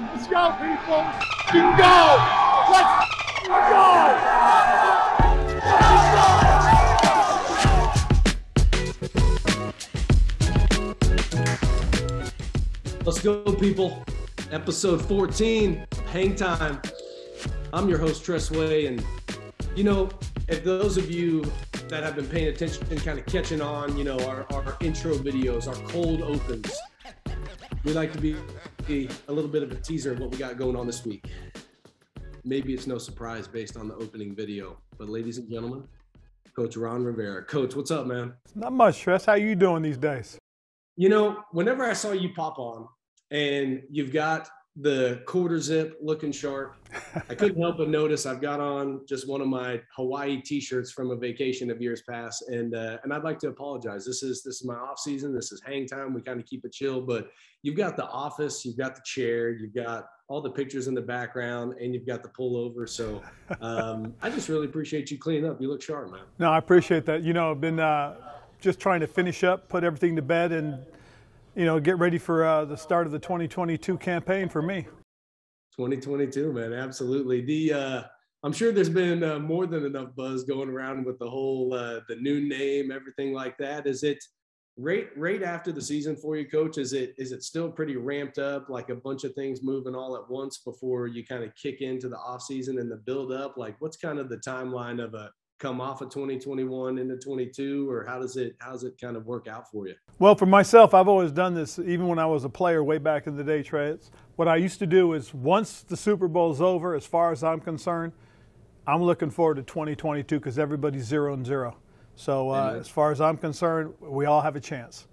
Let's go, people. You can go. Let's go. Let's go, people. Episode 14, Hang Time. I'm your host, Tress Way, and you know, if those of you that have been paying attention and kind of catching on, you know, our intro videos, our cold opens, we like to be a little bit of a teaser of what we got going on this week. Maybe it's no surprise based on the opening video, but ladies and gentlemen, Coach Ron Rivera. Coach, what's up, man? Not much, Tress. How you doing these days? You know, whenever I saw you pop on and you've got the quarter zip looking sharp, I couldn't help but notice I've got on just one of my Hawaii t-shirts from a vacation of years past, and I'd like to apologize. This is my off season. This is hang time. We kind of keep it chill, but you've got the office, you've got the chair, you've got all the pictures in the background, and you've got the pullover. So I just really appreciate you cleaning up. You look sharp, man. No, I appreciate that. You know, I've been just trying to finish up, put everything to bed, and you know, get ready for the start of the 2022 campaign for me. 2022, man, absolutely. I'm sure there's been more than enough buzz going around with the whole the new name, everything like that. Is it right after the season for you, Coach? Is it still pretty ramped up, like a bunch of things moving all at once before you kind of kick into the off season and the build up? Like, what's kind of the timeline of a come off of 2021 into 22, or how's it kind of work out for you? Well, for myself, I've always done this, even when I was a player way back in the day, Tress. What I used to do is once the Super Bowl's over, as far as I'm concerned, I'm looking forward to 2022 because everybody's 0-0. So as far as I'm concerned, we all have a chance.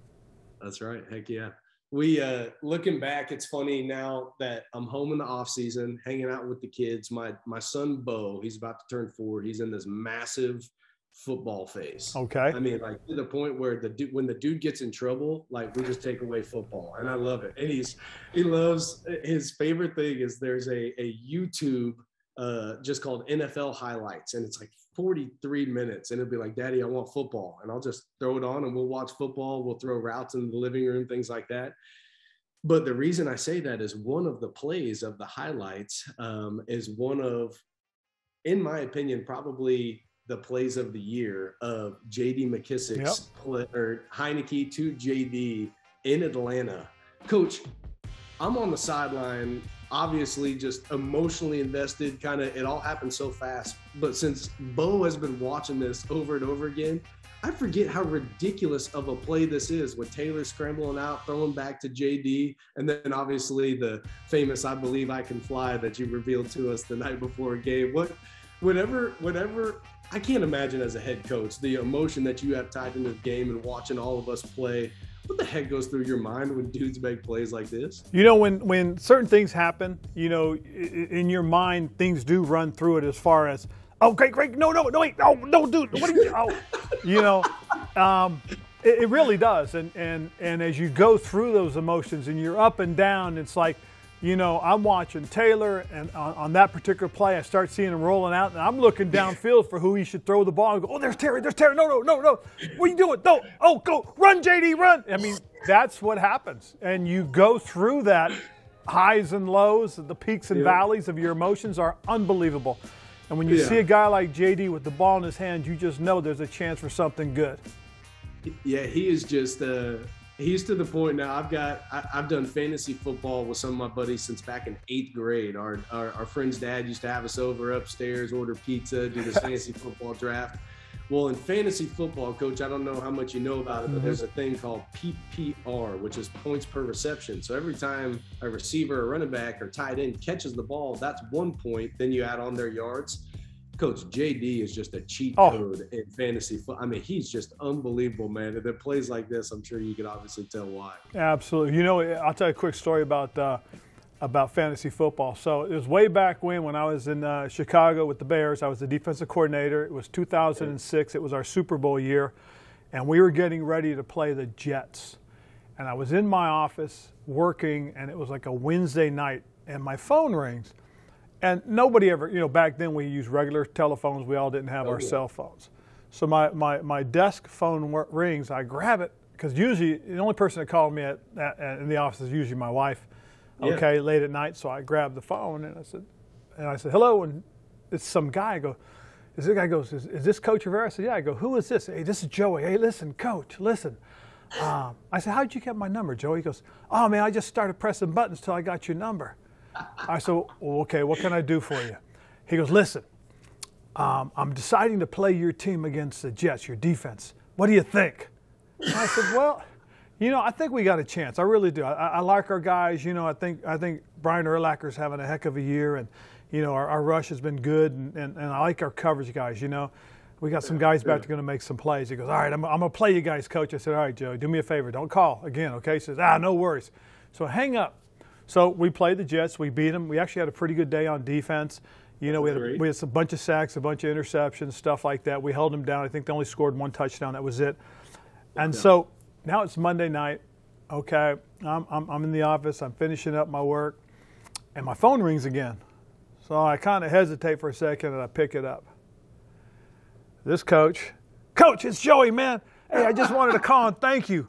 That's right. Heck yeah. We looking back, it's funny now that I'm home in the off season, hanging out with the kids. My son Bo, he's about to turn 4. He's in this massive football phase. Okay. I mean, like to the point where when the dude gets in trouble, like we just take away football, and I love it. And he loves, his favorite thing is there's a YouTube just called NFL highlights, and it's like 43 minutes, and it'll be like, Daddy, I want football, and I'll just throw it on and we'll watch football. We'll throw routes in the living room, things like that. But the reason I say that is one of the plays of the highlights is one of, in my opinion, probably the plays of the year of J.D. McKissic's play, or Heineke to J.D. in Atlanta. Coach, I'm on the sideline, obviously just emotionally invested, kind of, it all happened so fast. But since Bo has been watching this over and over again, I forget how ridiculous of a play this is with Taylor scrambling out, throwing back to JD, and then obviously the famous I Believe I Can Fly that you revealed to us the night before a game. Whenever I can't imagine as a head coach the emotion that you have tied into the game and watching all of us play. What the heck goes through your mind when dudes make plays like this? You know, when certain things happen, you know, in your mind, things do run through it as far as, oh, great, no, wait, oh, no, dude, what are you, oh, you know, it really does. And as you go through those emotions and you're up and down, it's like, you know, I'm watching Taylor, and on that particular play, I start seeing him rolling out, and I'm looking downfield for who he should throw the ball. I go, oh, there's Terry. No. What are you doing? No, oh, go, run, JD, run. I mean, that's what happens. And you go through that, highs and lows, the peaks and valleys of your emotions are unbelievable. And when you see a guy like JD with the ball in his hand, you just know there's a chance for something good. Yeah, he is just he's to the point now. I've done fantasy football with some of my buddies since back in 8th grade. Our friend's dad used to have us over upstairs, order pizza, do this fantasy football draft. Well, in fantasy football, Coach, I don't know how much you know about it, but there's a thing called PPR, which is points per reception. So every time a receiver, or running back, or tight end catches the ball, that's 1 point. Then you add on their yards. Coach, JD is just a cheat code in fantasy football. I mean, he's just unbelievable, man. And it plays like this, I'm sure you could obviously tell why. Absolutely. You know, I'll tell you a quick story about fantasy football. So it was way back when I was in Chicago with the Bears. I was the defensive coordinator. It was 2006. It was our Super Bowl year, and we were getting ready to play the Jets. And I was in my office working, and it was like a Wednesday night, and my phone rings. And nobody ever, you know, back then we used regular telephones. We all didn't have our cell phones. So my desk phone rings. I grab it because usually the only person that called me in the office is usually my wife. okay, late at night. So I grabbed the phone and I said, hello, and it's some guy. I go, is this Coach Rivera? I said, yeah. I go, who is this? Hey, this is Joey. Hey, listen, Coach, listen. I said, how'd you get my number, Joey? He goes, oh, man, I just started pressing buttons till I got your number. I said, well, okay, what can I do for you? He goes, listen, I'm deciding to play your team against the Jets, your defense. What do you think? And I said, well, I think we got a chance. I really do. I like our guys. I think Brian Urlacher's having a heck of a year, and our rush has been good, and I like our coverage guys. We got some guys back that are going to make some plays. He goes, all right, I'm going to play you guys, Coach. I said, all right, Joe, do me a favor. Don't call again, okay? He says, no worries. So hang up. So we played the Jets. We beat them. We actually had a pretty good day on defense. We had a bunch of sacks, a bunch of interceptions, stuff like that. We held them down. I think they only scored one touchdown. That was it. And so now it's Monday night. Okay, I'm in the office. I'm finishing up my work, and my phone rings again. So I kind of hesitate for a second, and I pick it up. This Coach, it's Joey, man. Hey, I just wanted to call and thank you.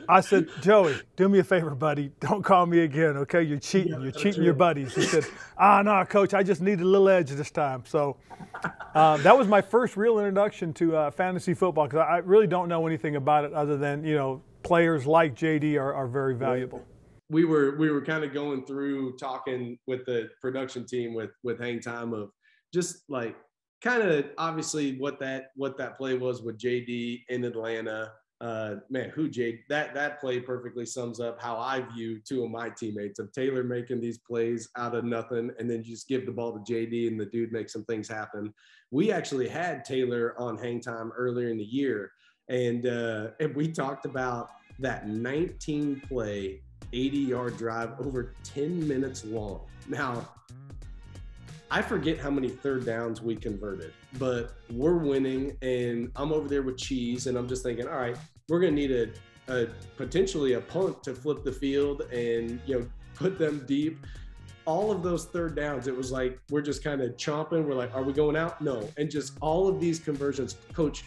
I said, Joey, do me a favor, buddy. Don't call me again, okay? You're cheating. You're cheating your buddies. He said, no, Coach, I just needed a little edge this time. So that was my first real introduction to fantasy football, because I really don't know anything about it other than, players like JD are very valuable. We were kind of going through talking with the production team with Hang Time of just like kind of obviously what that play was with JD in Atlanta. That play perfectly sums up how I view two of my teammates, of Taylor making these plays out of nothing and then just give the ball to JD and the dude makes some things happen. We actually had Taylor on Hang Time earlier in the year, and we talked about that 19-play, 80-yard drive over 10 minutes long. Now, I forget how many third downs we converted, but we're winning, and I'm over there with Cheese, and I'm just thinking, all right, we're going to need a potentially a punt to flip the field and put them deep. All of those third downs, it was like we're just kind of chomping. We're like, are we going out? No. And just all of these conversions. Coach,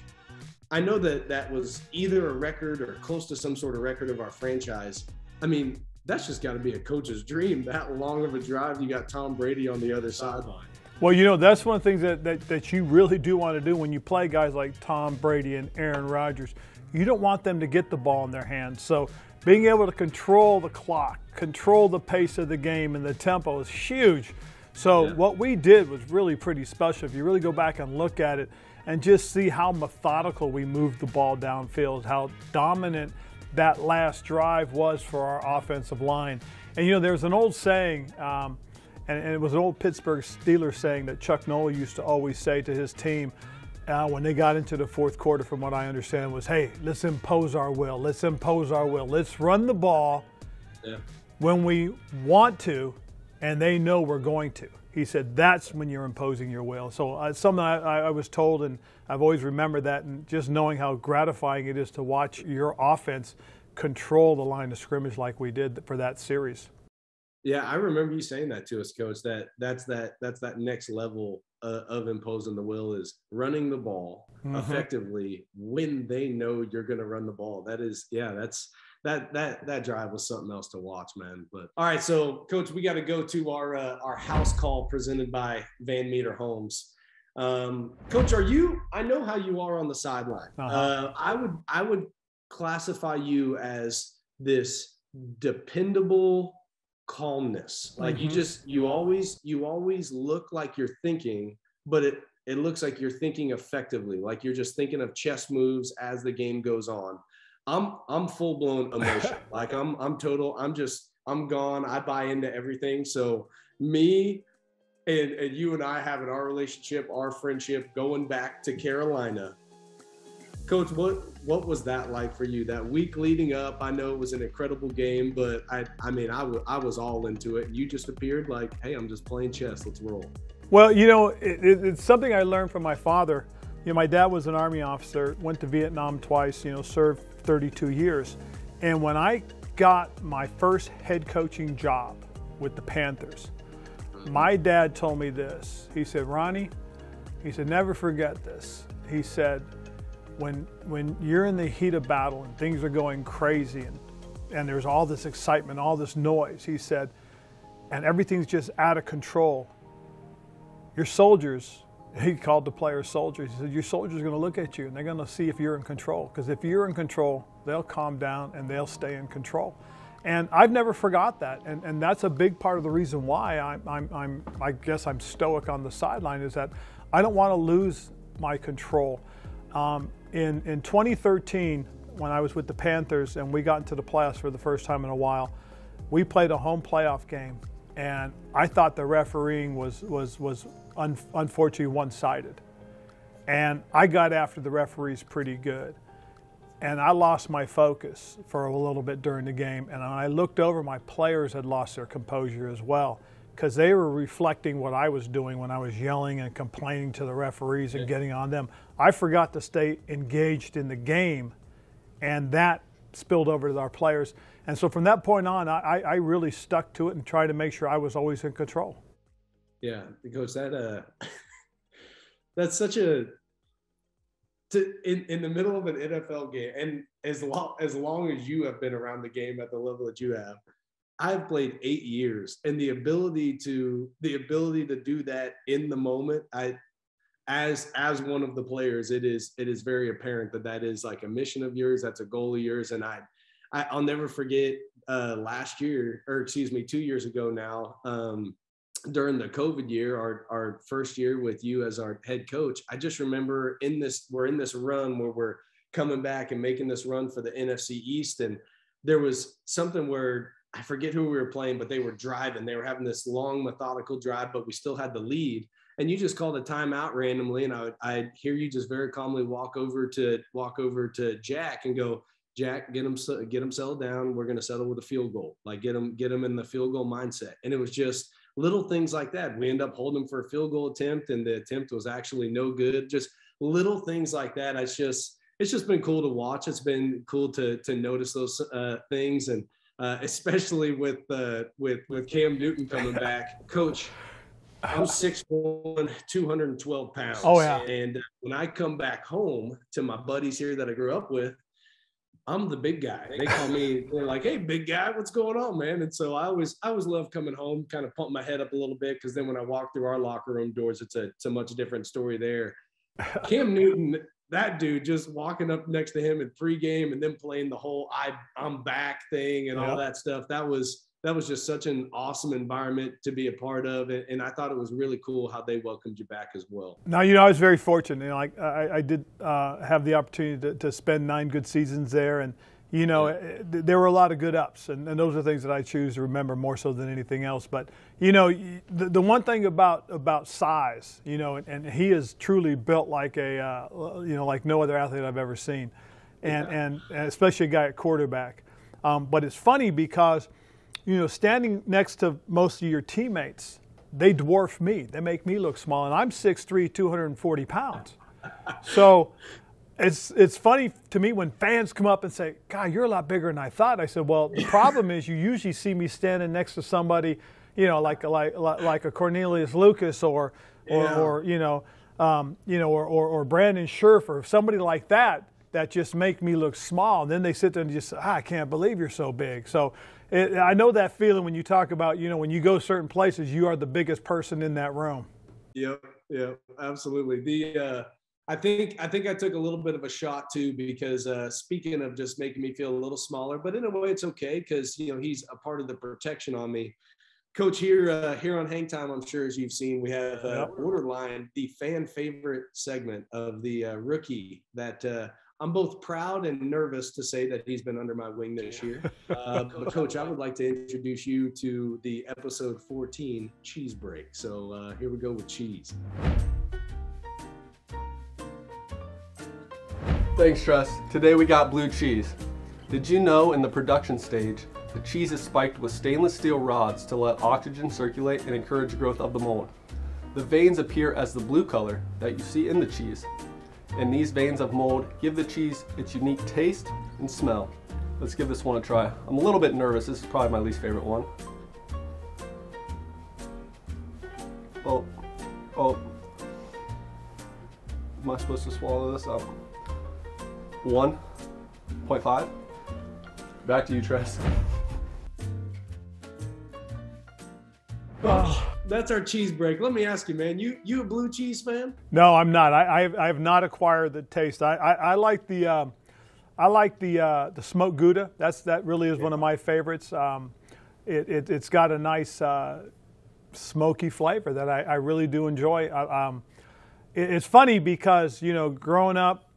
I know that was either a record or close to some sort of record of our franchise. I mean, that's just got to be a coach's dream, that long of a drive. You got Tom Brady on the other sideline. Well, that's one of the things that you really do want to do when you play guys like Tom Brady and Aaron Rodgers. You don't want them to get the ball in their hands. So being able to control the clock, control the pace of the game and the tempo is huge. So what we did was really pretty special. If you really go back and look at it and just see how methodical we moved the ball downfield, how dominant that last drive was for our offensive line. And there's an old saying, and it was an old Pittsburgh Steelers saying that Chuck Noll used to always say to his team when they got into the fourth quarter, from what I understand, was, hey, let's impose our will. Let's impose our will. Let's run the ball when we want to, and they know we're going to. He said, that's when you're imposing your will. So it's something I was told, and I've always remembered that, and just knowing how gratifying it is to watch your offense control the line of scrimmage like we did for that series. Yeah, I remember you saying that to us, Coach, that's that next level of imposing the will, is running the ball effectively when they know you're going to run the ball. That drive was something else to watch, man. But all right, so Coach, we got to go to our house call presented by Van Meter Homes. Coach, I know how you are on the sideline. I would classify you as this dependable calmness. Like you always look like you're thinking, but it looks like you're thinking effectively. Like you're just thinking of chess moves as the game goes on. I'm full blown emotion. Like I'm total. I'm gone. I buy into everything. So me and you and I having our relationship, our friendship going back to Carolina. Coach, what was that like for you? That week leading up, I know it was an incredible game, but I was all into it. You just appeared like, hey, I'm just playing chess. Let's roll. Well, it's something I learned from my father. My dad was an Army officer, went to Vietnam twice, served 32 years. And when I got my first head coaching job with the Panthers, my dad told me this. He said, Ronnie, never forget this. He said, when you're in the heat of battle and things are going crazy and there's all this excitement, all this noise, he said, and everything's just out of control, your soldiers, he called the players soldiers, he said, your soldiers are going to look at you and they're going to see if you're in control. Because if you're in control, they'll calm down and they'll stay in control. And I've never forgot that. And that's a big part of the reason why I guess I'm stoic on the sideline, is that I don't want to lose my control. In 2013, when I was with the Panthers and we got into the playoffs for the first time in a while, we played a home playoff game. And I thought the refereeing was unfortunately one-sided. And I got after the referees pretty good. And I lost my focus for a little bit during the game. And when I looked over, my players had lost their composure as well, because they were reflecting what I was doing when I was yelling and complaining to the referees and getting on them. I forgot to stay engaged in the game, and that spilled over to our players. And so from that point on, I really stuck to it and tried to make sure I was always in control. Yeah, Coach, that's such a in the middle of an NFL game, and as long as you have been around the game at the level that you have, I've played 8 years, and the ability to do that in the moment, as one of the players, it is very apparent that is like a mission of yours, that's a goal of yours, and I'll never forget last year, or excuse me, 2 years ago now, during the COVID year, our first year with you as our head coach. I just remember we're in this run where we're coming back and making this run for the NFC East, and there was something where I forget who we were playing, but they were driving. They were having this long, methodical drive, but we still had the lead. And you just called a timeout randomly, and I'd hear you just very calmly walk over to Jack and go, Jack, get him settled down. We're going to settle with a field goal. Like get him in the field goal mindset. And it was just little things like that. We end up holding him for a field goal attempt, and the attempt was actually no good. Just little things like that. It's just been cool to watch. It's been cool to notice those things, and especially with Cam Newton coming back. Coach, I'm 6'1", 212 pounds. Oh yeah. And when I come back home to my buddies here that I grew up with, I'm the big guy. They call me, they're like, hey, big guy, what's going on, man? And so I always love coming home, kind of pump my head up a little bit, because then when I walk through our locker room doors, it's a much different story there. Cam Newton, that dude, just walking up next to him in pregame and then playing the whole I'm back thing and all that stuff. That was just such an awesome environment to be a part of. And I thought it was really cool how they welcomed you back as well. Now, I was very fortunate. I did have the opportunity to spend 9 good seasons there. And, there were a lot of good ups. And those are things that I choose to remember more so than anything else. But, the one thing about size, and he is truly built like like no other athlete I've ever seen. And especially a guy at quarterback. But it's funny because – standing next to most of your teammates, they dwarf me. They make me look small, and I'm 6'3", 240 pounds. So it's funny to me when fans come up and say, God, you're a lot bigger than I thought. I said, well, the problem is you usually see me standing next to somebody, like a Cornelius Lucas or Brandon Scherf or somebody like that just make me look small. And then they sit there and just say, I can't believe you're so big. So I know that feeling when you talk about, when you go certain places, you are the biggest person in that room. Yep, absolutely. I think I took a little bit of a shot too, because speaking of just making me feel a little smaller, but in a way it's okay, because he's a part of the protection on me. Coach, here on Hang Time, I'm sure as you've seen, we have Borderline, the fan favorite segment of the rookie that I'm both proud and nervous to say that he's been under my wing this year. But Coach, I would like to introduce you to the episode 14 Cheese Break. So here we go with cheese. Thanks, Tress. Today we got blue cheese. Did you know in the production stage, the cheese is spiked with stainless steel rods to let oxygen circulate and encourage growth of the mold. The veins appear as the blue color that you see in the cheese. And these veins of mold give the cheese its unique taste and smell. Let's give this one a try. I'm a little bit nervous. This is probably my least favorite one. Oh. Am I supposed to swallow this up? 1.5. Back to you, Tress. That's our cheese break. Let me ask you, man. You a blue cheese fan? No, I'm not. I have not acquired the taste. I like the smoked Gouda. That really is one of my favorites. It's got a nice smoky flavor that I really do enjoy. It's funny because growing up,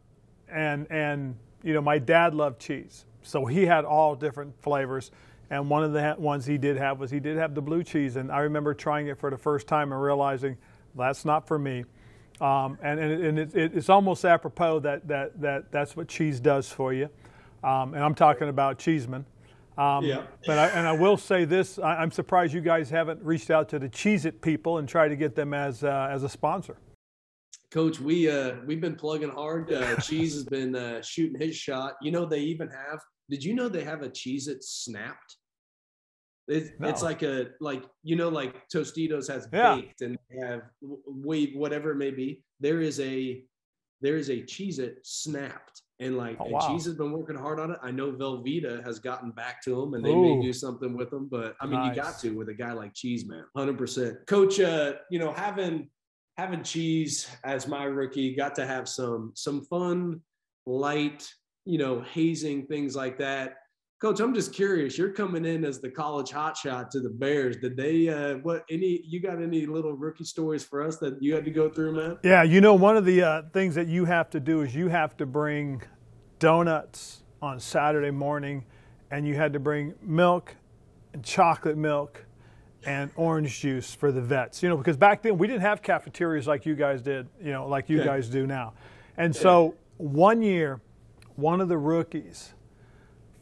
and my dad loved cheese, so he had all different flavors. And one of the ones he did have the blue cheese, and I remember trying it for the first time and realizing that's not for me. And it's almost apropos that's what cheese does for you. And I'm talking about Cheeseman. Yeah. But I will say this: I'm surprised you guys haven't reached out to the Cheez-It people and tried to get them as a sponsor. Coach, we've been plugging hard. Cheese has been shooting his shot. They even have. Did you know they have a Cheez-It Snapped? It's like Tostitos has baked and have whatever it may be. There is a Cheez-It Snapped, and Cheese has been working hard on it. I know Velveeta has gotten back to them, and they may do something with them. But I mean, nice. You got to with a guy like Cheese, man, 100%. Coach, having Cheese as my rookie, got to have some fun, light, hazing, things like that. Coach, I'm just curious. You're coming in as the college hotshot to the Bears. Did they? You got any little rookie stories for us that you had to go through, man? Yeah, one of the things that you have to do is you have to bring donuts on Saturday morning, and you had to bring milk and chocolate milk and orange juice for the vets. Because back then we didn't have cafeterias like you guys did. Like you guys do now. And so one year, one of the rookies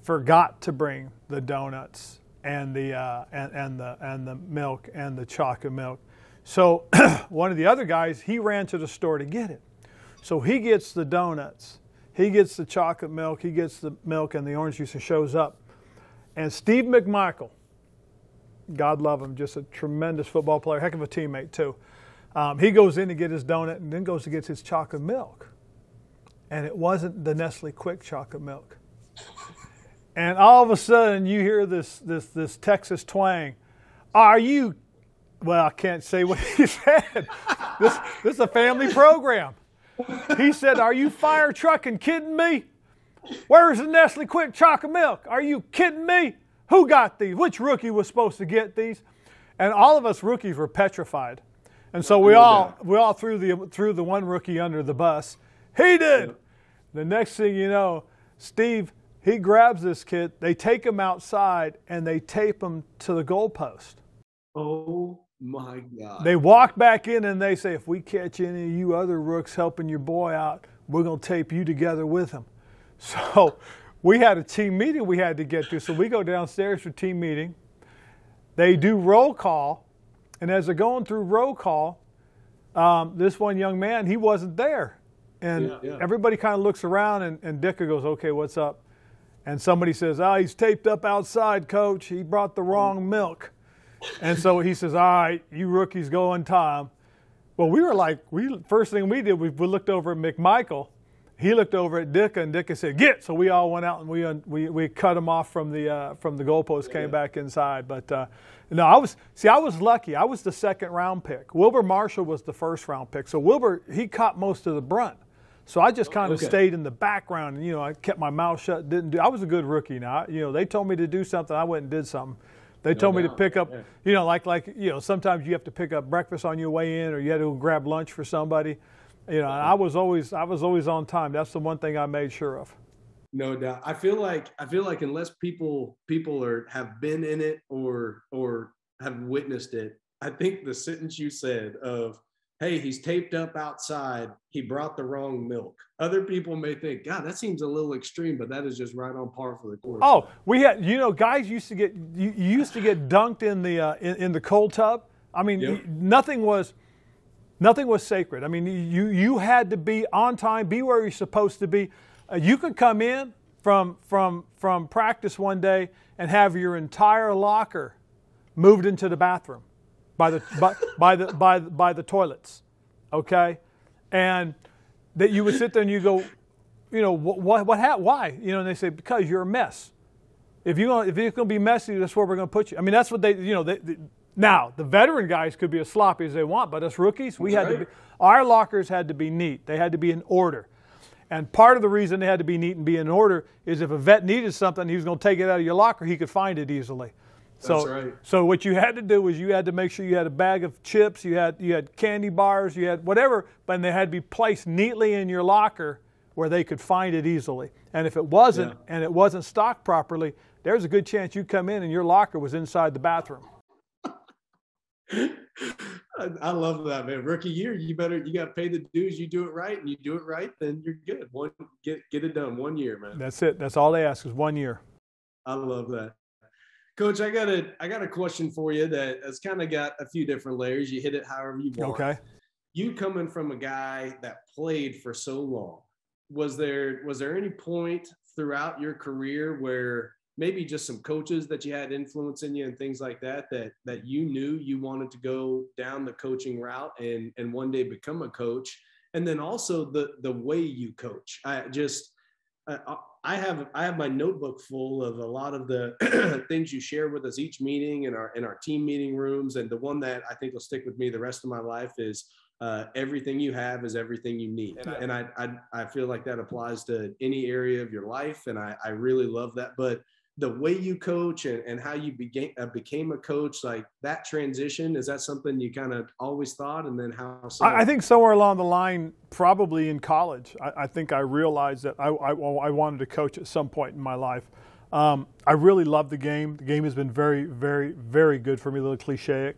forgot to bring the donuts and the milk and the chocolate milk. So one of the other guys, he ran to the store to get it. So he gets the donuts, he gets the chocolate milk, he gets the milk and the orange juice and shows up. And Steve McMichael, God love him, just a tremendous football player, heck of a teammate too. He goes in to get his donut and then goes to get his chocolate milk. And it wasn't the Nestle Quick chocolate milk. And all of a sudden, you hear this Texas twang. Well, I can't say what he said. This is a family program. He said, "Are you fire trucking kidding me? Where's the Nestle Quick chocolate milk? Are you kidding me? Who got these? Which rookie was supposed to get these?" And all of us rookies were petrified. And so we all threw the one rookie under the bus. He did. The next thing you know, Steve, he grabs this kid, they take him outside, and they tape him to the goalpost. Oh, my God. They walk back in, and they say, "If we catch any of you other rooks helping your boy out, we're going to tape you together with him." So we had a team meeting we had to get to. So we go downstairs for team meeting. They do roll call, and as they're going through roll call, this one young man, he wasn't there. And everybody kind of looks around, and Dicker goes, "Okay, what's up?" And somebody says, "He's taped up outside, Coach. He brought the wrong milk." And so he says, "All right, you rookies go on time." Well, we were like, first thing we did, we looked over at McMichael. He looked over at Dicker, and Dicker said, "Get!" So we all went out and we cut him off from the goalpost, came back inside. But no, I was lucky. I was the second round pick. Wilbur Marshall was the first round pick. So Wilbur, he caught most of the brunt. So I just kind of stayed in the background, and I kept my mouth shut. I was a good rookie. Now, they told me to do something, I went and did something. They told me to pick up, sometimes you have to pick up breakfast on your way in, or you had to go grab lunch for somebody. And I was always on time. That's the one thing I made sure of. No doubt. I feel like unless people have been in it or have witnessed it, I think the sentence you said of, "Hey, he's taped up outside, he brought the wrong milk." Other people may think, "God, that seems a little extreme," but that is just right on par for the course. Oh, we had, guys used to get dunked in the cold tub. I mean, nothing was sacred. I mean, you had to be on time, be where you're supposed to be. You could come in from practice one day and have your entire locker moved into the bathroom by the toilets, okay, and that you would sit there and you go, why? And they say, "Because you're a mess. If it's going to be messy, that's where we're going to put you." I mean, that's what they Now, the veteran guys could be as sloppy as they want, but us rookies, our lockers had to be neat. They had to be in order. And part of the reason they had to be neat and be in order is if a vet needed something, he was going to take it out of your locker, he could find it easily. That's right. So what you had to do was you had to make sure you had a bag of chips, you had candy bars, you had whatever, but they had to be placed neatly in your locker where they could find it easily. And if it wasn't, and it wasn't stocked properly, there's a good chance you come in and your locker was inside the bathroom. I love that, man. Rookie year, you got to pay the dues. You do it right, and you do it right, then you're good. Get it done 1 year, man. That's it. That's all they ask is 1 year. I love that. Coach, I got a question for you that has kind of got a few different layers. You hit it however you want. Okay. You coming from a guy that played for so long, was there any point throughout your career where maybe just some coaches that you had influencing you and things like that you knew you wanted to go down the coaching route and one day become a coach? And then also the way you coach. I have my notebook full of a lot of the things you share with us each meeting in our team meeting rooms. And the one that I think will stick with me the rest of my life is everything you have is everything you need. And I feel like that applies to any area of your life. And I really love that. But the way you coach and how you became a coach, like that transition, is that something you kind of always thought? And then how? I think somewhere along the line, probably in college, I think I realized that I wanted to coach at some point in my life. I really love the game. The game has been very, very, very good for me, a little clichéic.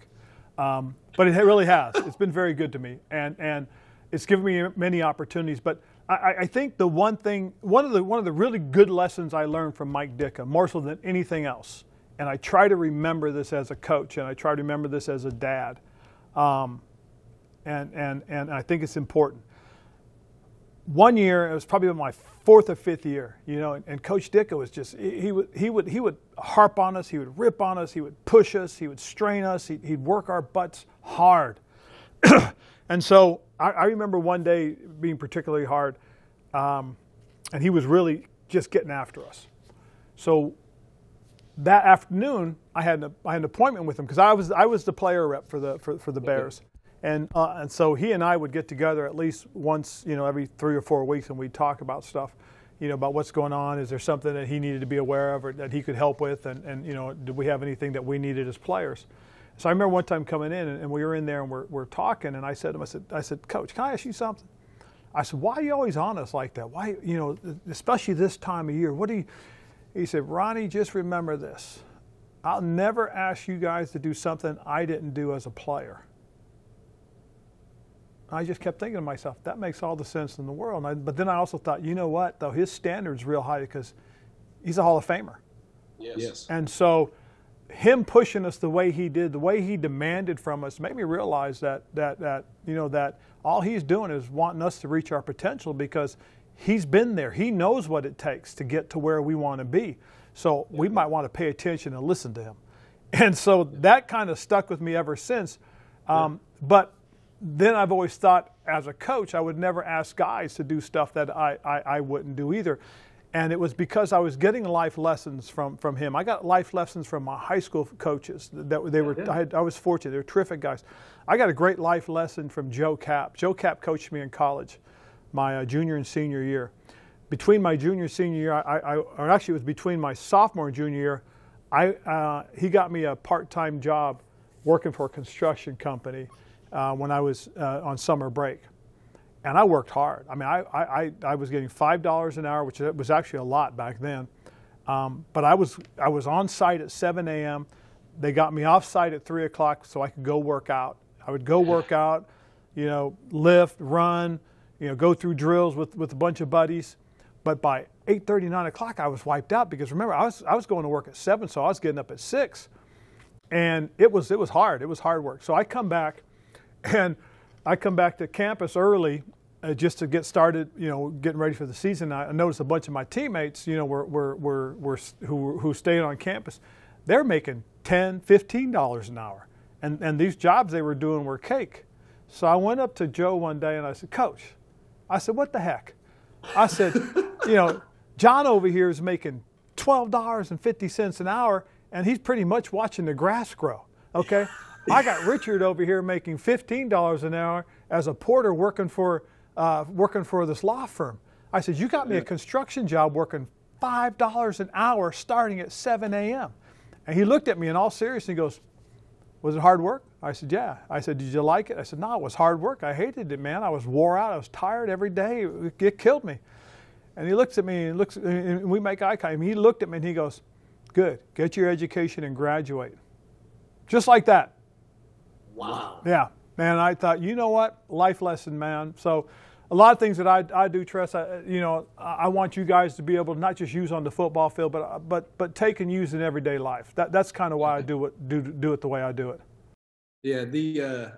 But it really has. It's been very good to me. And it's given me many opportunities. But I think the one of the really good lessons I learned from Mike Ditka, more so than anything else, and I try to remember this as a coach, and I try to remember this as a dad, and I think it's important. 1 year, it was probably my fourth or fifth year, and Coach Ditka was just, he would harp on us, he would rip on us, he would push us, he would strain us, he'd work our butts hard. And so I remember one day being particularly hard, and he was really just getting after us. So that afternoon, I had an appointment with him because I was the player rep for the Bears, and so he and I would get together at least once, every 3 or 4 weeks, and we'd talk about stuff, about what's going on. Is there something that he needed to be aware of or that he could help with, and did we have anything that we needed as players? So I remember one time coming in, and we were in there, and we're talking, and I said to him, I said, Coach, can I ask you something? I said, why are you always on us like that? Why, especially this time of year? He said, Ronnie, just remember this. I'll never ask you guys to do something I didn't do as a player. I just kept thinking to myself, that makes all the sense in the world. But then I also thought, you know what, though, his standard's real high because he's a Hall of Famer. Yes. And so him pushing us the way he did, the way he demanded from us, made me realize that all he's doing is wanting us to reach our potential because he's been there. He knows what it takes to get to where we want to be. So we might want to pay attention and listen to him. And so that kind of stuck with me ever since. But then I've always thought as a coach, I would never ask guys to do stuff that I wouldn't do either. And it was because I was getting life lessons from him. I got life lessons from my high school coaches. I was fortunate. They were terrific guys. I got a great life lesson from Joe Cap. Joe Cap coached me in college, my junior and senior year. Between my junior and senior year, or actually it was between my sophomore and junior year, he got me a part-time job working for a construction company when I was on summer break. And I worked hard. I mean, I was getting $5 an hour, which was actually a lot back then. But I was on site at 7 a.m. They got me off site at 3 o'clock so I could go work out. I would go work out, lift, run, go through drills with a bunch of buddies. But by 8:30, 9 o'clock, I was wiped out because remember, I was going to work at 7, so I was getting up at 6. And it was hard. It was hard work. So I come back to campus early just to get started, getting ready for the season. I noticed a bunch of my teammates, who stayed on campus, they're making $10, $15 an hour. And these jobs they were doing were cake. So I went up to Joe one day and I said, Coach, I said, what the heck? I said, John over here is making $12.50 an hour and he's pretty much watching the grass grow. Okay, I got Richard over here making $15 an hour as a porter working for this law firm. I said, you got me a construction job working $5 an hour starting at 7 a.m. And he looked at me in all seriousness and he goes, was it hard work? I said, yeah. I said, did you like it? I said, no, it was hard work. I hated it, man. I was wore out. I was tired every day. It killed me. And he looks at me and we make eye contact. He looked at me and he goes, good, get your education and graduate. Just like that. Wow. Yeah. Man, I thought, you know what? Life lesson, man. So a lot of things that I do, Tress, I want you guys to be able to not just use on the football field, but take and use in everyday life. That's kind of why I do it the way I do it. Yeah,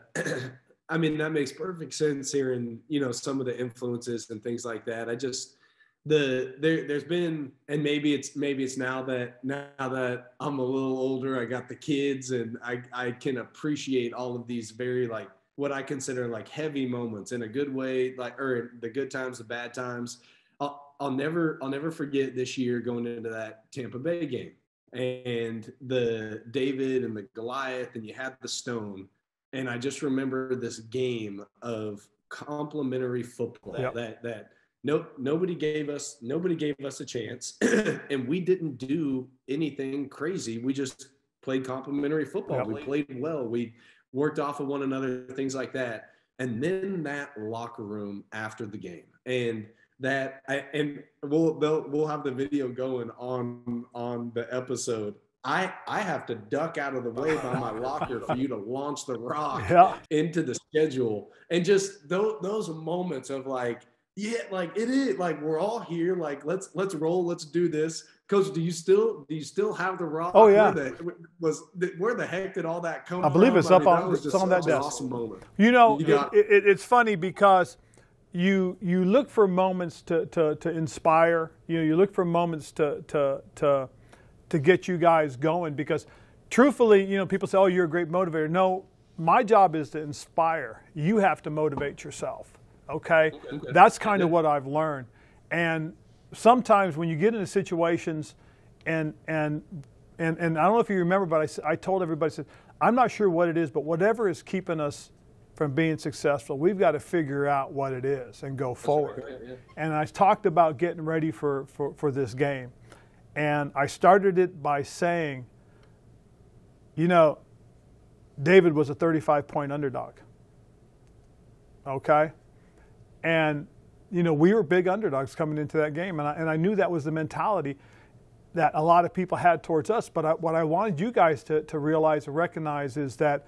I mean, that makes perfect sense hearing, some of the influences and things like that. I just, there's been, and maybe it's now that I'm a little older, I got the kids, and I can appreciate all of these very, like, what I consider like heavy moments in a good way, like, or the good times, the bad times. I'll never forget this year going into that Tampa Bay game and the David and the Goliath, and you had the stone. And I just remember this game of complimentary football. Yep. that nobody gave us a chance, and we didn't do anything crazy. We just played complimentary football. Yep. We played well. We worked off of one another, things like that. And then that locker room after the game, and we'll have the video going on the episode. I have to duck out of the way by my locker for you to launch the rock into the schedule, and just those moments of like, yeah, like it is like we're all here, like let's roll, let's do this. Coach, do you still have the rock? Oh yeah. Where the heck did all that come from? I believe it's up on it's on that desk. Awesome moment. It's funny because you look for moments to inspire. You look for moments to get you guys going, because truthfully, people say, oh, you're a great motivator. No, my job is to inspire. You have to motivate yourself. Okay? That's kind of what I've learned. And sometimes when you get into situations and I don't know if you remember, but I told everybody, I said, I'm not sure what it is, but whatever is keeping us from being successful, we've got to figure out what it is and go forward. Right, yeah. And I talked about getting ready for this game. And I started it by saying, David was a 35-point underdog. Okay? And, we were big underdogs coming into that game. And I knew that was the mentality that a lot of people had towards us. But what I wanted you guys to realize and recognize is that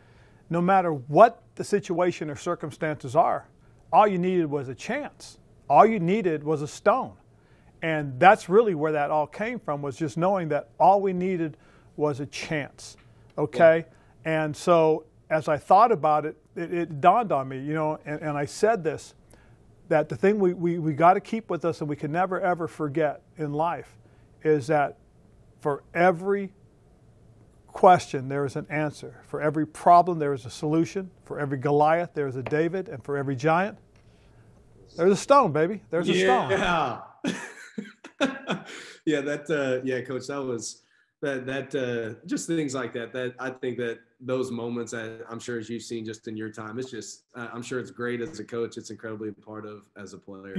no matter what the situation or circumstances are, all you needed was a chance. All you needed was a stone. And that's really where that all came from, was just knowing that all we needed was a chance. Okay? Yeah. And so as I thought about it, it dawned on me, and I said this, that the thing we got to keep with us and we can never, ever forget in life is that for every question, there is an answer. For every problem, there is a solution. For every Goliath, there is a David. And for every giant, there's a stone, baby. There's a stone. Yeah. Yeah, Coach, that was that just things like that I think that those moments, I'm sure as you've seen just in your time, it's just I'm sure it's great as a coach. It's incredibly a part of as a player.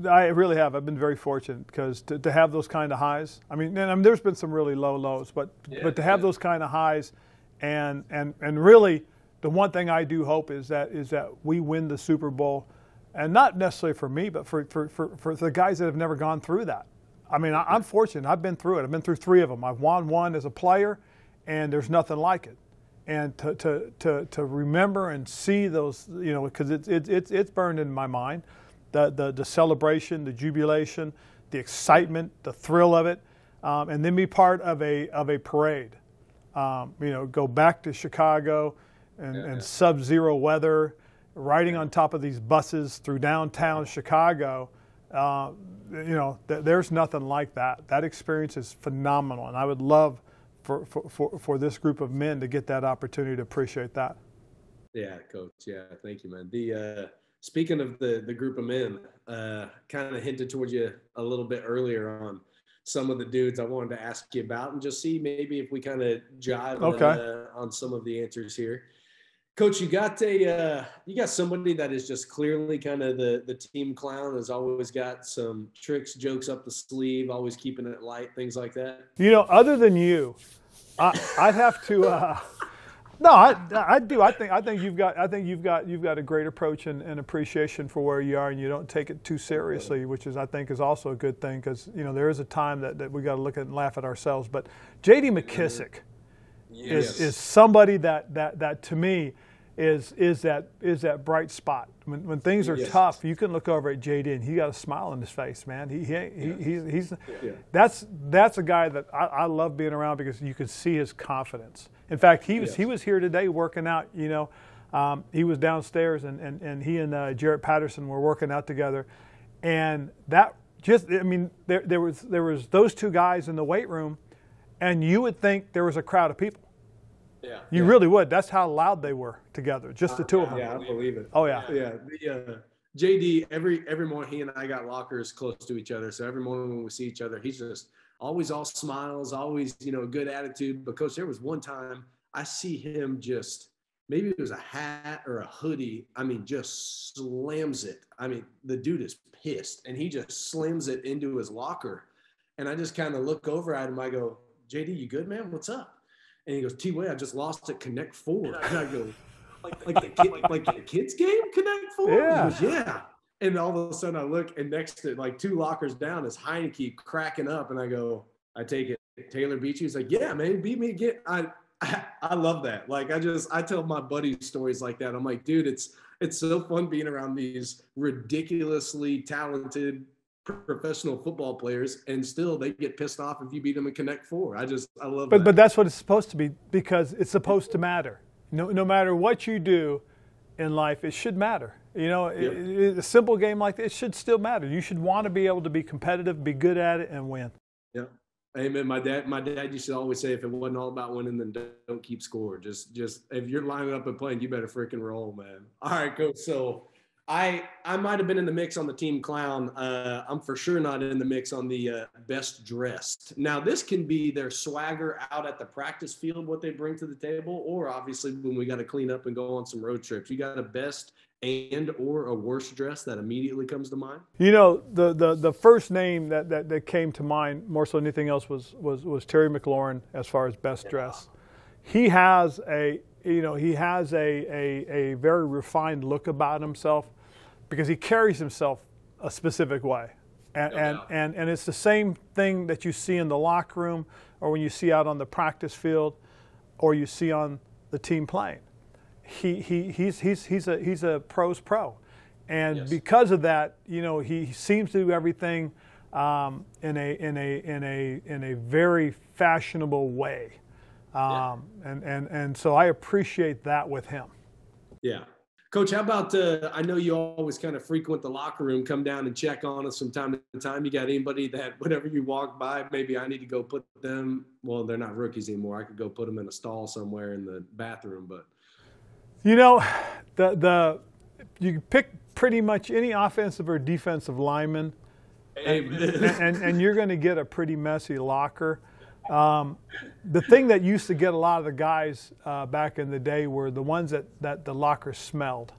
I really have. I've been very fortunate because to have those kind of highs. I mean, there's been some really low lows, but to have those kind of highs, and really the one thing I do hope is that we win the Super Bowl, and not necessarily for me, but for the guys that have never gone through that. I mean, I'm fortunate. I've been through it. I've been through 3 of them. I've won one as a player, and there's nothing like it. And to remember and see those, because it's burned in my mind, the celebration, the jubilation, the excitement, the thrill of it, and then be part of a parade. Go back to Chicago and sub-zero weather, riding on top of these buses through downtown Chicago. There's nothing like that. That experience is phenomenal, and I would love for this group of men to get that opportunity to appreciate that. Yeah, Coach. Yeah, thank you, man. The speaking of the group of men, kind of hinted towards you a little bit earlier on some of the dudes I wanted to ask you about and just see maybe if we kind of jive on some of the answers here. Coach, you got somebody that is just clearly kind of the team clown, has always got some tricks, jokes up the sleeve, always keeping it light, things like that. Other than you, I'd have to. No, I do. I think you've got a great approach and appreciation for where you are, and you don't take it too seriously, which I think is also a good thing, because there is a time that we got to look at and laugh at ourselves. But J.D. McKissic is somebody that to me is that bright spot. When things are tough, you can look over at J.D. and he got a smile on his face, man. That's a guy that I love being around, because you can see his confidence. In fact, he was here today working out. He was downstairs, and he and Jarrett Patterson were working out together, and that there was those two guys in the weight room, and you would think there was a crowd of people. Yeah, you really would. That's how loud they were together, just the two of them. Yeah, I believe it. Oh yeah. Yeah. The JD, every morning, he and I got lockers close to each other, so every morning when we see each other, he's just always all smiles, always good attitude. But Coach, there was one time I see him just, maybe it was a hat or a hoodie, just slams it. The dude is pissed, and he just slams it into his locker, and I just kind of look over at him. I go, JD, you good, man? What's up? And he goes, T-Way, I just lost at Connect 4. And I go, like the kids game, Connect 4? Yeah. He goes, yeah. And all of a sudden I look, and next to like two lockers down is Heineke cracking up. And I go, I take it. Taylor beat you? He's like, yeah, man, beat me again. I love that. Like, I tell my buddies stories like that. I'm like, dude, it's so fun being around these ridiculously talented professional football players, and still they get pissed off if you beat them in Connect 4. I love that. But that's what it's supposed to be, because it's supposed to matter. No matter what you do in life, it should matter. A simple game like this, it should still matter. You should want to be able to be competitive, be good at it, and win. Yeah. Amen. My dad used to always say, if it wasn't all about winning, then don't keep score. Just if you're lining up and playing, you better freaking roll, man. All right, Coach. So I might have been in the mix on the team clown. I'm for sure not in the mix on the best dressed. Now, this can be their swagger out at the practice field, what they bring to the table, or obviously when we got to clean up and go on some road trips. You got a best and or a worst dress that immediately comes to mind? The first name that came to mind more so than anything else was Terry McLaurin as far as best dress. He has a very refined look about himself, because he carries himself a specific way. And it's the same thing that you see in the locker room, or when you see out on the practice field, or you see on the team playing. He's a pro's pro. And because of that, he seems to do everything in a very fashionable way. And so I appreciate that with him. Yeah. Coach, how about, I know you always kind of frequent the locker room, come down and check on us from time to time. You got anybody that whenever you walk by, maybe I need to go put them, well, they're not rookies anymore. I could go put them in a stall somewhere in the bathroom, but. You can pick pretty much any offensive or defensive lineman, and you're going to get a pretty messy locker. The thing that used to get a lot of the guys back in the day were the ones that the locker smelled,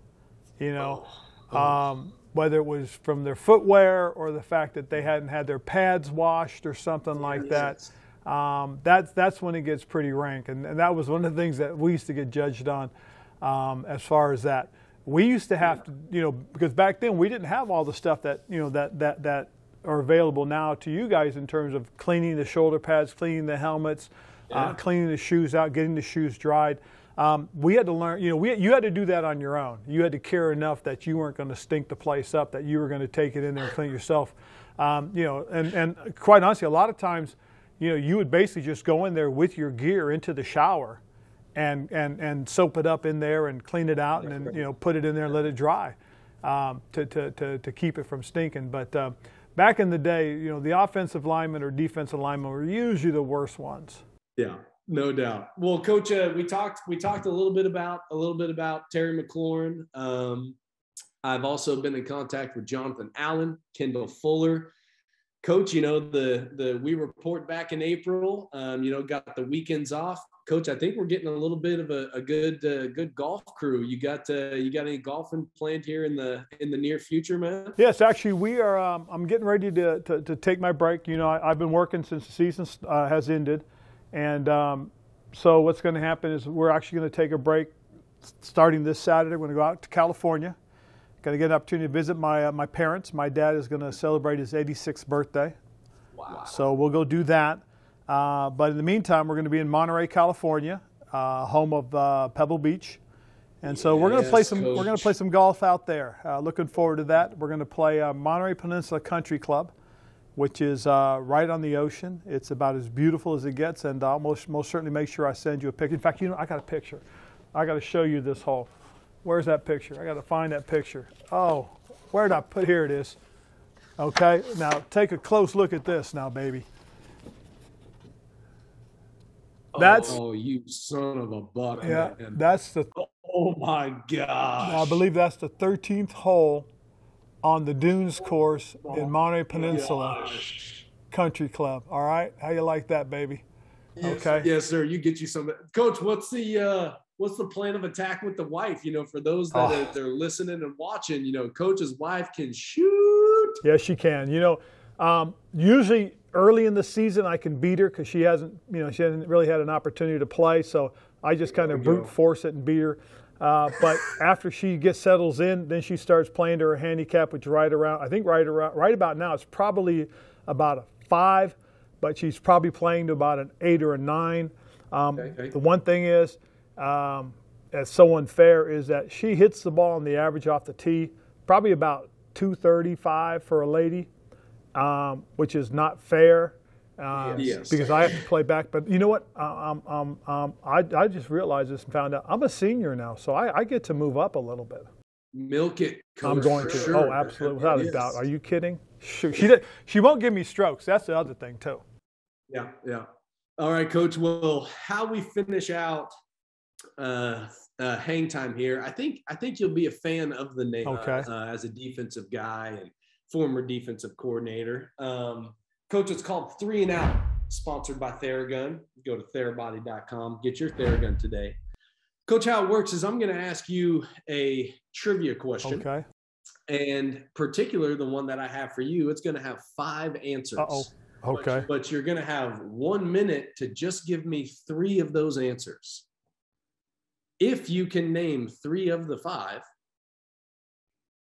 whether it was from their footwear or the fact that they hadn't had their pads washed or something like that. That's when it gets pretty rank, and that was one of the things that we used to get judged on as far as that. We used to have to, because back then we didn't have all the stuff that that are available now to you guys in terms of cleaning the shoulder pads, cleaning the helmets, cleaning the shoes out, getting the shoes dried. We had to learn, you had to do that on your own. You had to care enough that you weren't going to stink the place up, that you were going to take it in there and clean it yourself. And quite honestly, a lot of times, you would basically just go in there with your gear into the shower and soap it up in there and clean it out, and then, put it in there and let it dry to keep it from stinking. But back in the day, the offensive linemen or defensive linemen were usually the worst ones. Yeah, no doubt. Well, Coach, we talked a little bit about Terry McLaurin. I've also been in contact with Jonathan Allen, Kendall Fuller. Coach, you know, we report back in April, you know, got the weekends off. Coach, I think we're getting a little bit of a good golf crew. You got any golfing planned here in the near future, man? Yes, actually, we are. I'm getting ready to take my break. You know, I've been working since the season has ended, and so what's going to happen is we're actually going to take a break starting this Saturday. We're going to go out to California. Going to get an opportunity to visit my parents. My dad is going to celebrate his 86th birthday. Wow! So we'll go do that. But in the meantime, we're going to be in Monterey, California, home of Pebble Beach, and so we're going to play some. Coach. We're going to play some golf out there. Looking forward to that. We're going to play Monterey Peninsula Country Club, which is right on the ocean. It's about as beautiful as it gets, and I'll most certainly make sure I send you a picture. In fact, you know, I got a picture. I got to show you this hole. Where's that picture? I got to find that picture. Oh, where did I put? Here it is. Okay, now take a close look at this, now, baby. Oh, you son of a buck. Yeah, man. that's the. Oh my gosh. I believe that's the 13th hole on the Dunes course in Monterey Peninsula Country Club. All right, how you like that, baby? Yes, okay. Yes, sir. You get you some. Coach, what's the plan of attack with the wife? You know, for those that they're listening and watching, you know, Coach's wife can shoot. Yes, she can. You know, usually early in the season I can beat her because she hasn't really had an opportunity to play. So I just kind of brute force it and beat her. But after she settles in, then she starts playing to her handicap, which right about now it's probably about a 5, but she's probably playing to about an 8 or a 9. The one thing is, that's so unfair is that she hits the ball on the average off the tee, probably about 235 for a lady, which is not fair because I have to play back. But you know what? I just realized this and found out I'm a senior now, so I get to move up a little bit. Milk it, Coach. I'm going to. Sure. Oh, absolutely, without a doubt. Are you kidding? She won't give me strokes. That's the other thing too. Yeah. All right, Coach. Well, how we finish out hang time here, I think you'll be a fan of the name as a defensive guy and former defensive coordinator. Coach, it's called 3 and Out, sponsored by Theragun. Go to therabody.com, get your Theragun today. Coach, how it works is I'm going to ask you a trivia question. Okay. And particular, the one that I have for you, it's going to have 5 answers. Uh-oh. Okay. But you're going to have 1 minute to just give me 3 of those answers. If you can name 3 of the 5,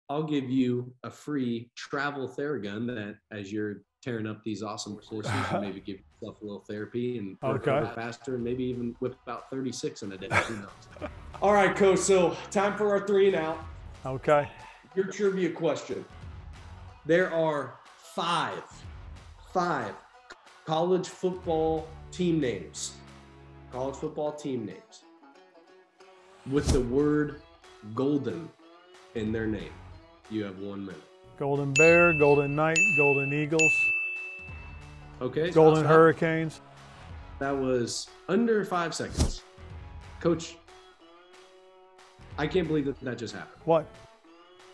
I'll give you a free travel Theragun that as you're tearing up these awesome courses, you maybe give yourself a little therapy and work a little faster and maybe even whip about 36 in a day. Who knows? All right, Coach. So time for our 3 and Out. Okay. Your trivia question. There are 5 college football team names. College football team names with the word golden in their name. You have 1 minute. Golden Bear, Golden Knight, Golden Eagles. Okay. Golden Hurricanes. That was under 5 seconds. Coach, I can't believe that just happened. What?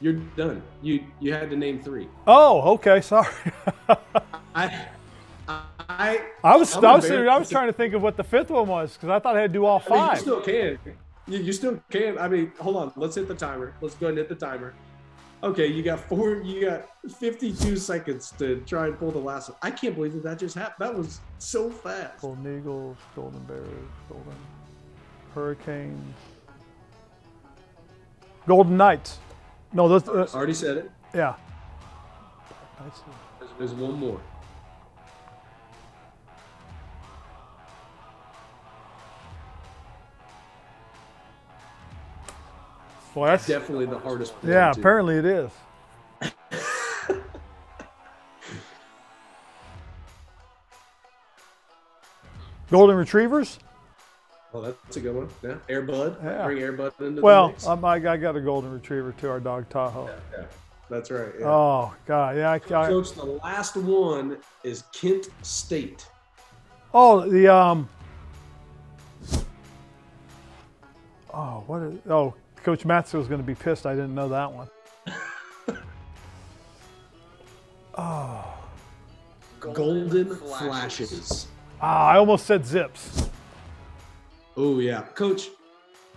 You're done. You had to name 3. Oh, okay. Sorry. I was trying to think of what the 5th one was because I thought I had to do all 5. I mean, you still can. You still can. I mean, hold on. Let's hit the timer. Let's go ahead and hit the timer. Okay, you got 52 seconds to try and pull the last one. I can't believe that just happened. That was so fast. Golden Eagles, Golden Bears, Golden Hurricanes, Golden Knights. No, those. Already said it. Yeah. There's one more. Well, that's definitely the hardest one. Yeah, apparently it is. Golden Retrievers? Oh, that's a good one. Yeah, Air Bud. Yeah. Bring Air Bud into the mix. I got a Golden Retriever too, our dog Tahoe. Yeah. That's right. Yeah. Oh, God. Yeah. Coach, the last one is Kent State. Oh, Coach Matzo was going to be pissed. I didn't know that one. golden flashes. I almost said zips. Oh yeah, Coach.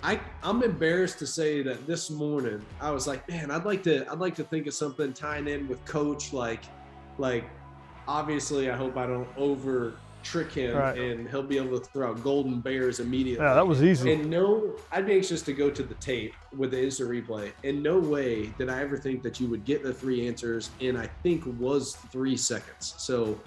I'm embarrassed to say that this morning I was like, man, I'd like to think of something tying in with Coach, like obviously I hope I don't over trick him and he'll be able to throw out golden bears immediately. Yeah, that was easy. And no, I'd be anxious to go to the tape with the instant replay. In no way did I ever think that you would get the 3 answers in, I think, was 3 seconds. So,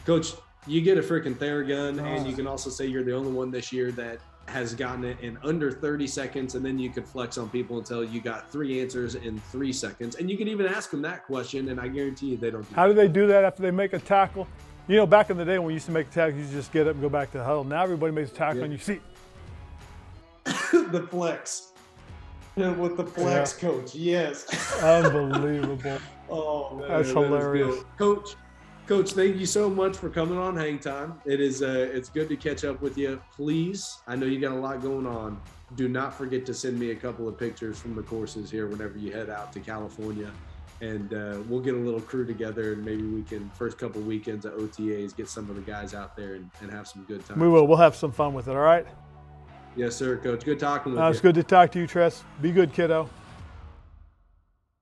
Coach, you get a freaking Theragun, and you can also say you're the only one this year that has gotten it in under 30 seconds, and then you could flex on people until you got 3 answers in 3 seconds. And you can even ask them that question, and I guarantee you they don't do How do they do that after they make a tackle? You know, back in the day when we used to make a tackle, you just get up and go back to the huddle. Now everybody makes a tackle and you see the flex. With the flex, Coach, yes. Unbelievable. Oh, man, that's hilarious. Coach, thank you so much for coming on Hang Time. It's good to catch up with you. Please, I know you got a lot going on. Do not forget to send me a couple of pictures from the courses here whenever you head out to California. And we'll get a little crew together, and maybe we can, first couple weekends at OTAs, get some of the guys out there and have some good time. We will. We'll have some fun with it, all right? Yes, sir, Coach. Good talking with you. It's good to talk to you, Tress. Be good, kiddo.